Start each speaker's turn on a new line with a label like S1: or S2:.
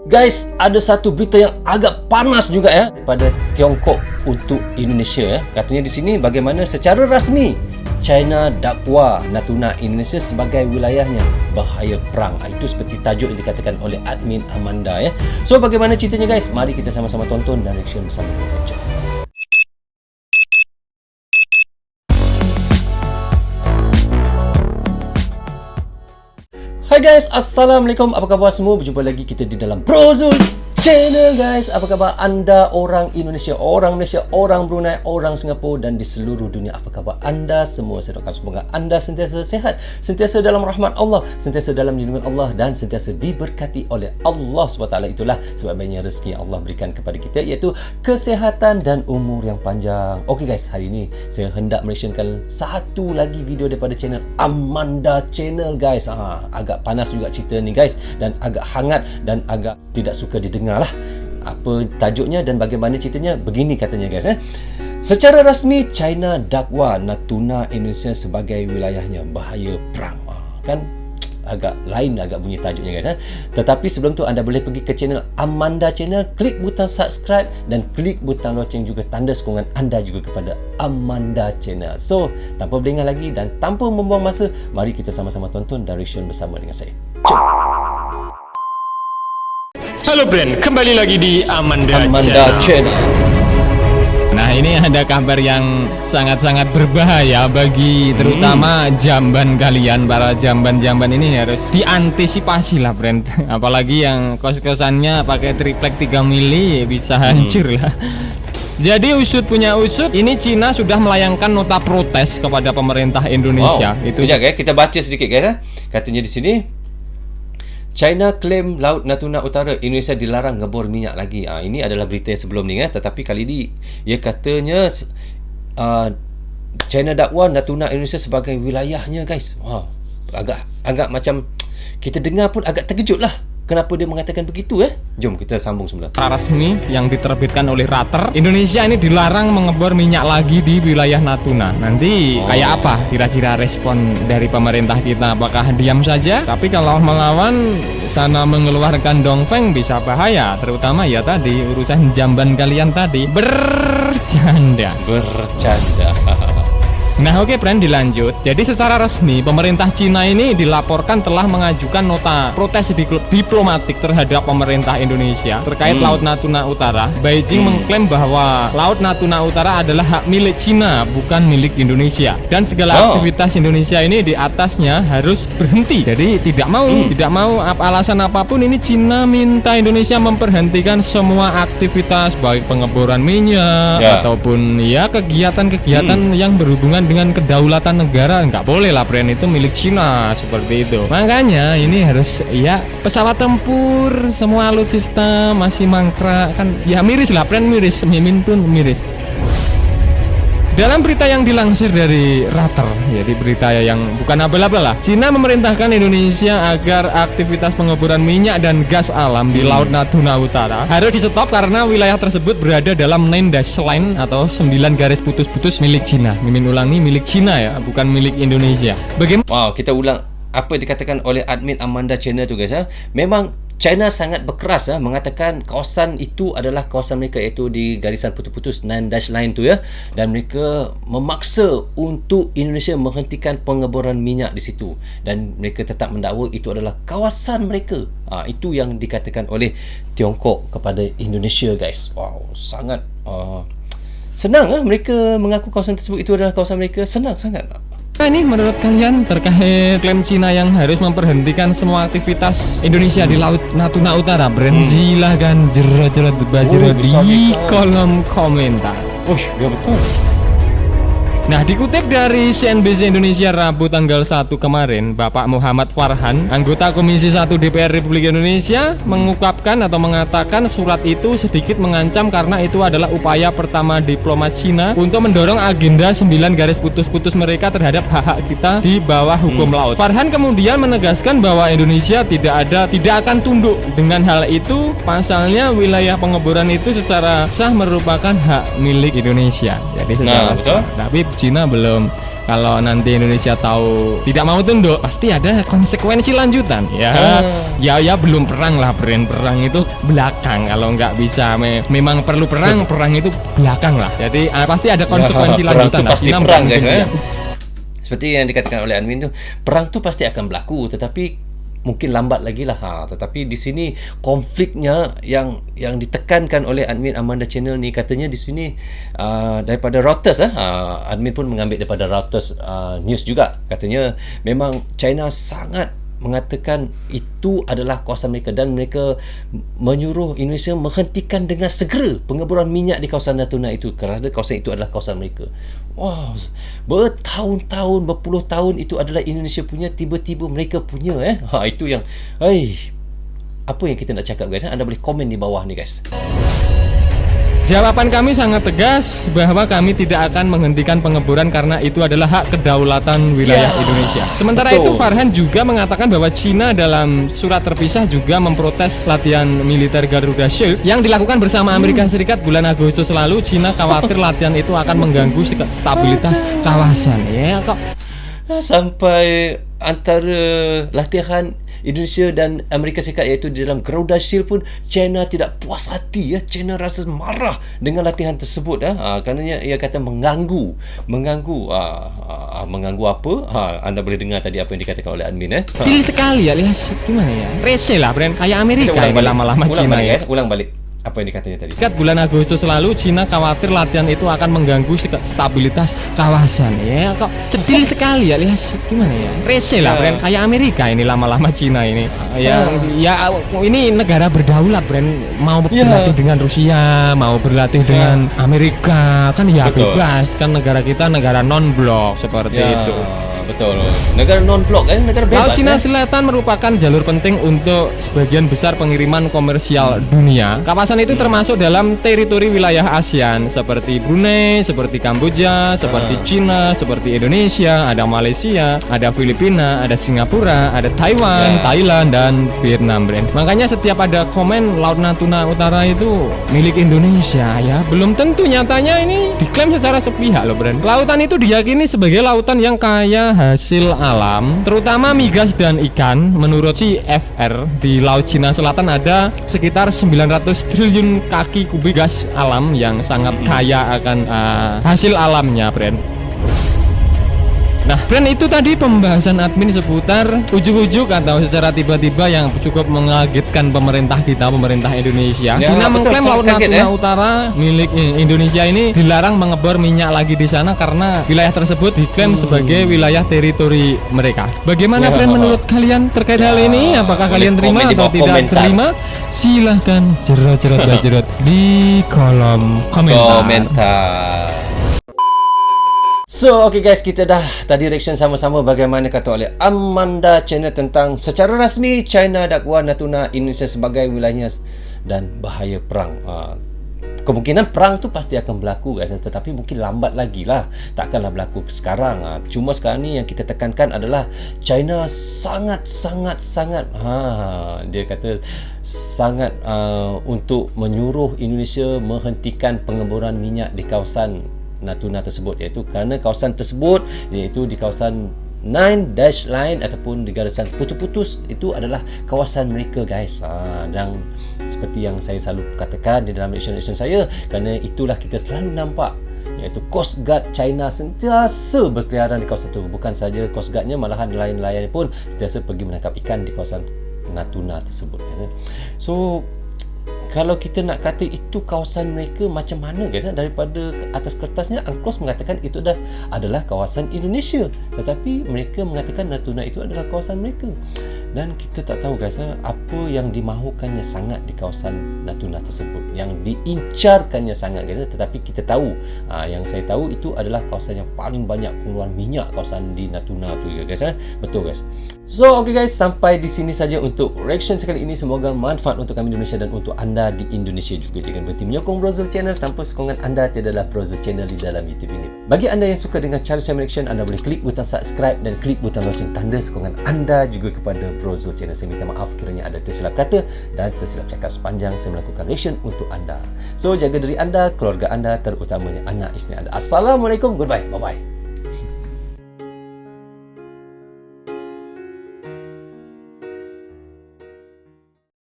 S1: Guys, ada satu berita yang agak panas juga ya daripada Tiongkok untuk Indonesia ya. Katanya di sini bagaimana secara rasmi China dakwa Natuna Indonesia sebagai wilayahnya, bahaya perang. Itu seperti tajuk yang dikatakan oleh admin Amanda ya. So bagaimana ceritanya guys? Mari kita sama-sama tonton dan reaction bersama dengan saya. Jom. Hai guys, Assalamualaikum. Apa khabar semua? Berjumpa lagi kita di dalam Brozul Channel guys. Apa khabar anda orang Indonesia, orang Malaysia, orang Brunei, orang Singapura dan di seluruh dunia? Apa khabar anda semua? Saya doakan semoga anda sentiasa sehat, sentiasa dalam rahmat Allah, sentiasa dalam lindungan Allah dan sentiasa diberkati oleh Allah SWT. Itulah sebabnya rezeki yang Allah berikan kepada kita, iaitu kesehatan dan umur yang panjang. Okey guys, hari ini saya hendak mereactionkan satu lagi video daripada channel Amanda Channel guys. Agak panas juga cerita ni guys, dan agak hangat dan agak tidak suka didengar lah. Apa tajuknya dan bagaimana ceritanya? Begini katanya guys. Secara rasmi China dakwa Natuna Indonesia sebagai wilayahnya, bahaya perang. Kan agak lain agak bunyi tajuknya guys. Tetapi sebelum tu anda boleh pergi ke channel Amanda Channel, klik butang subscribe dan klik butang loceng juga, tanda sokongan anda juga kepada Amanda Channel. So tanpa berlengah lagi dan tanpa membuang masa, mari kita sama-sama tonton dan reaction bersama dengan saya. Jom.
S2: Halo Brand, kembali lagi di Amanda
S1: Channel.
S3: Nah, ini ada kabar yang sangat-sangat berbahaya bagi terutama jamban kalian. Para jamban-jamban ini harus diantisipasi lah Brand. Apalagi yang kos-kosannya pakai triplek 3 mili bisa hancur lah. Jadi usut punya usut, ini Cina sudah melayangkan nota protes kepada pemerintah Indonesia. Itu
S1: sekejap guys, kita baca sedikit guys. Katanya di sini China klaim Laut Natuna Utara Indonesia dilarang ngebor minyak lagi. Ini adalah berita yang sebelum ni tetapi kali ini ia katanya China dakwa Natuna Indonesia sebagai wilayahnya guys. Agak macam kita dengar pun agak terkejut lah. Kenapa dia mengatakan begitu Jom kita sambung semula.
S3: Resmi yang diterbitkan oleh Reuters, Indonesia ini dilarang mengebor minyak lagi di wilayah Natuna. Nanti kayak apa kira-kira respon dari pemerintah kita? Apakah diam saja? Tapi kalau melawan sana mengeluarkan dongfeng bisa bahaya. Terutama ya tadi urusan jamban kalian tadi. Bercanda. Nah oke friend, dilanjut. Jadi secara resmi pemerintah Cina ini dilaporkan telah mengajukan nota protes diplomatik terhadap pemerintah Indonesia terkait Laut Natuna Utara. Beijing mengklaim bahwa Laut Natuna Utara adalah hak milik Cina, bukan milik Indonesia, dan segala aktivitas Indonesia ini di atasnya harus berhenti. Jadi tidak mau alasan apapun ini Cina minta Indonesia memberhentikan semua aktivitas baik pengeboran minyak ataupun ya kegiatan-kegiatan yang berhubungan dengan kedaulatan negara. Nggak boleh lah brand itu milik Cina seperti itu. Makanya ini harus ya pesawat tempur semua alutsista masih mangkrak kan ya, miris lah brand, miris, mimin pun miris. Dalam berita yang dilansir dari Reuters, jadi berita yang bukan abal-abal lah, Cina memerintahkan Indonesia agar aktivitas pengeboran minyak dan gas alam di Laut Natuna Utara harus di stop karena wilayah tersebut berada dalam 9 dash line atau 9 garis putus-putus milik Cina. Mimin ulangi, milik Cina ya, bukan milik Indonesia. Bagaimana?
S1: Kita ulang apa yang dikatakan oleh admin Amanda Channel tu guys. Memang China sangat berkeras mengatakan kawasan itu adalah kawasan mereka, iaitu di garisan putus-putus 9 dash line tu ya, dan mereka memaksa untuk Indonesia menghentikan pengeboran minyak di situ dan mereka tetap mendakwa itu adalah kawasan mereka. Itu yang dikatakan oleh Tiongkok kepada Indonesia guys. Sangat senang mereka mengaku kawasan tersebut itu adalah kawasan mereka. Senang sangat.
S3: Ini menurut kalian terkait klaim Cina yang harus memberhentikan semua aktivitas Indonesia di Laut Natuna Utara? Silahkan jerat-jerat di kolom komentar.
S1: Ya betul.
S3: Nah, dikutip dari CNBC Indonesia Rabu tanggal 1 kemarin, Bapak Muhammad Farhan, anggota Komisi 1 DPR Republik Indonesia, mengungkapkan atau mengatakan surat itu sedikit mengancam karena itu adalah upaya pertama diplomat Cina untuk mendorong agenda 9 garis putus-putus mereka terhadap hak-hak kita di bawah hukum laut. Farhan kemudian menegaskan bahwa Indonesia tidak akan tunduk dengan hal itu. Pasalnya wilayah pengeboran itu secara sah merupakan hak milik Indonesia. Jadi secara sah. Tapi Cina belum. Kalau nanti Indonesia tahu tidak mau tunduk, pasti ada konsekuensi lanjutan. Ya belum perang lah, perang itu belakang. Kalau nggak bisa, memang perlu perang itu belakang lah. Jadi pasti ada konsekuensi lanjutan.
S1: Perang pasti perang, guys. Seperti yang dikatakan oleh Admin tu, perang tu pasti akan berlaku, tetapi mungkin lambat lagi lah. Tetapi di sini konfliknya yang ditekankan oleh Admin Amanda Channel ni, katanya di sini daripada Reuters Admin pun mengambil daripada Reuters news juga. Katanya memang China sangat mengatakan itu adalah kawasan mereka dan mereka menyuruh Indonesia menghentikan dengan segera pengeboran minyak di kawasan Natuna itu kerana kawasan itu adalah kawasan mereka. Wow, bertahun-tahun, berpuluh tahun itu adalah Indonesia punya, tiba-tiba mereka punya. Itu yang apa yang kita nak cakap, guys? Anda boleh komen di bawah ni, guys.
S3: Jawaban kami sangat tegas bahwa kami tidak akan menghentikan pengeboran karena itu adalah hak kedaulatan wilayah Indonesia. Sementara itu Farhan juga mengatakan bahwa Cina dalam surat terpisah juga memprotes latihan militer Garuda Shield yang dilakukan bersama Amerika Serikat bulan Agustus lalu. Cina khawatir latihan itu akan mengganggu stabilitas kawasan. Sampai
S1: antara latihan Indonesia dan Amerika Serikat iaitu di dalam Garuda Shield pun China tidak puas hati. China rasa marah dengan latihan tersebut kerana ia kata mengganggu apa? Anda boleh dengar tadi apa yang dikatakan oleh Admin.
S3: Kecil sekali ya, lihat gimana ya, rese lah brand kayak Amerika ini lama-lama Cina ya.
S1: Ulang balik apa yang dikatanya tadi.
S3: Bulan Agustus lalu Cina khawatir latihan itu akan mengganggu stabilitas kawasan. Kok cedil sekali ya, lihat gimana ya, rese lah brand kayak Amerika ini lama-lama Cina ini. Ini negara berdaulat brand, mau berlatih dengan Rusia, mau berlatih dengan Amerika kan bebas kan, negara kita negara non blok seperti itu.
S1: Betul. Negara non-blok, negara bebas.
S3: Laut Cina Selatan merupakan jalur penting untuk sebagian besar pengiriman komersial dunia. Kawasan itu termasuk dalam teritori wilayah ASEAN seperti Brunei, seperti Kamboja, seperti Cina, seperti Indonesia, ada Malaysia, ada Filipina, ada Singapura, ada Taiwan, Thailand, dan Vietnam, brand. Makanya setiap ada komen Laut Natuna Utara itu milik Indonesia, ya belum tentu nyatanya ini diklaim secara sepihak loh, brand. Lautan itu diyakini sebagai lautan yang kaya hasil alam, terutama migas dan ikan. Menurut CFR, di Laut Cina Selatan ada sekitar 900 triliun kaki kubik gas alam yang sangat kaya akan hasil alamnya, brand. Nah, brand, itu tadi pembahasan Admin seputar ujuk-ujuk atau secara tiba-tiba yang cukup mengagetkan pemerintah kita, pemerintah Indonesia. Cina mengklaim Laut Natuna Utara milik Indonesia ini dilarang mengebor minyak lagi di sana karena wilayah tersebut diklaim sebagai wilayah teritori mereka. Bagaimana brand menurut kalian terkait hal ini? Apakah kalian terima atau tidak terima? Silahkan jerot di kolom komentar.
S1: So, okay guys, kita dah tadi reaction sama-sama bagaimana kata oleh Amanda Channel tentang secara rasmi China dakwa Natuna Indonesia sebagai wilayahnya dan bahaya perang. Kemungkinan perang tu pasti akan berlaku, guys, tetapi mungkin lambat lagi lah, takkanlah berlaku sekarang. Cuma sekarang ni yang kita tekankan adalah China sangat dia kata sangat untuk menyuruh Indonesia menghentikan pengeboran minyak di kawasan Natuna tersebut, iaitu kerana kawasan tersebut iaitu di kawasan 9 dash line ataupun di garisan putus-putus itu adalah kawasan mereka, guys. Dan seperti yang saya selalu katakan di dalam reaction saya, kerana itulah kita selalu nampak iaitu Coast Guard China sentiasa berkeliaran di kawasan itu. Bukan saja Coast Guardnya, malahan nelayan-nelayan pun sentiasa pergi menangkap ikan di kawasan Natuna tersebut. So kalau kita nak kata itu kawasan mereka, macam mana, guys? Daripada atas kertasnya UNCLOS mengatakan itu adalah kawasan Indonesia, tetapi mereka mengatakan Natuna itu adalah kawasan mereka. Dan kita tak tahu, guys, apa yang dimahukannya sangat di kawasan Natuna tersebut, yang diincarkannya sangat, guys. Tetapi kita tahu, yang saya tahu itu adalah kawasan yang paling banyak pengeluaran minyak, kawasan di Natuna tu, guys. Betul, guys. So, okay guys, sampai di sini saja untuk reaction sekali ini. Semoga manfaat untuk kami di Indonesia dan untuk anda di Indonesia juga. Jangan berhenti menyokong Brozul Channel. Tanpa sokongan anda, tiadalah Brozul Channel di dalam YouTube ini. Bagi anda yang suka dengan cara saya reaction, anda boleh klik butang subscribe dan klik butang lonceng, tanda sokongan anda juga kepada Brozul Channel. Saya minta maaf kiranya ada tersilap kata dan tersilap cakap sepanjang saya melakukan reaction untuk anda. So, jaga diri anda, keluarga anda, terutamanya anak isteri anda. Assalamualaikum, goodbye, bye-bye.